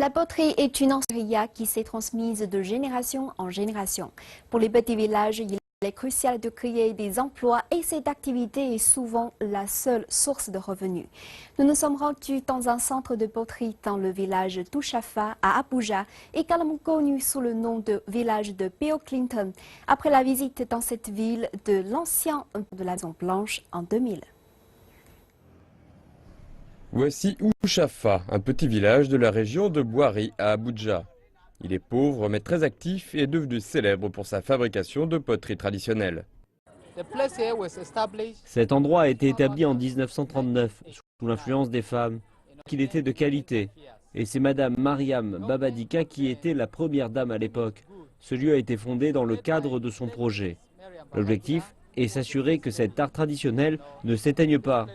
La poterie est une enseigne qui s'est transmise de génération en génération. Pour les petits villages, il est crucial de créer des emplois et cette activité est souvent la seule source de revenus. Nous nous sommes rendus dans un centre de poterie dans le village Touchafa à Abuja, également connu sous le nom de village de Bill Clinton, après la visite dans cette ville de l'ancien de la Maison Blanche en 2000. Voici Touchafa, un petit village de la région de Bwari à Abuja. Il est pauvre mais très actif et est devenu célèbre pour sa fabrication de poterie traditionnelle. Cet endroit a été établi en 1939 sous l'influence des femmes, qu'il était de qualité. Et c'est Madame Mariam Babadika qui était la première dame à l'époque. Ce lieu a été fondé dans le cadre de son projet. L'objectif est s'assurer que cet art traditionnel ne s'éteigne pas.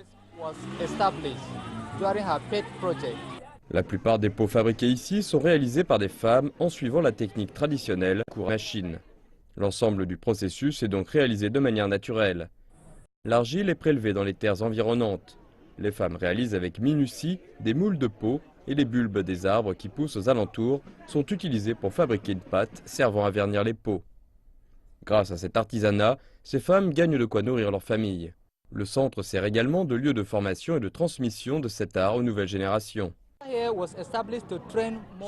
La plupart des pots fabriqués ici sont réalisés par des femmes en suivant la technique traditionnelle courant machine. L'ensemble du processus est donc réalisé de manière naturelle. L'argile est prélevée dans les terres environnantes. Les femmes réalisent avec minutie des moules de pots et les bulbes des arbres qui poussent aux alentours sont utilisés pour fabriquer une pâte servant à vernir les pots. Grâce à cet artisanat, ces femmes gagnent de quoi nourrir leur famille. Le centre sert également de lieu de formation et de transmission de cet art aux nouvelles générations.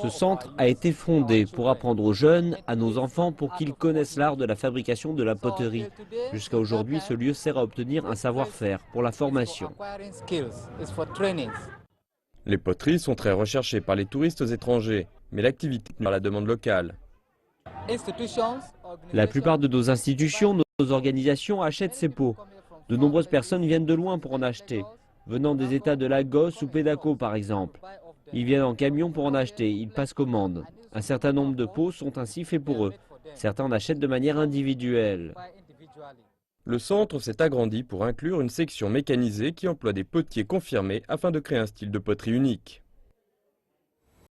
Ce centre a été fondé pour apprendre aux jeunes, à nos enfants, pour qu'ils connaissent l'art de la fabrication de la poterie. Jusqu'à aujourd'hui, ce lieu sert à obtenir un savoir-faire pour la formation. Les poteries sont très recherchées par les touristes étrangers, mais l'activité par la demande locale. La plupart de nos institutions, nos organisations achètent ces pots. De nombreuses personnes viennent de loin pour en acheter, venant des États de Lagos ou Pédako par exemple. Ils viennent en camion pour en acheter, ils passent commande. Un certain nombre de pots sont ainsi faits pour eux. Certains en achètent de manière individuelle. Le centre s'est agrandi pour inclure une section mécanisée qui emploie des potiers confirmés afin de créer un style de poterie unique.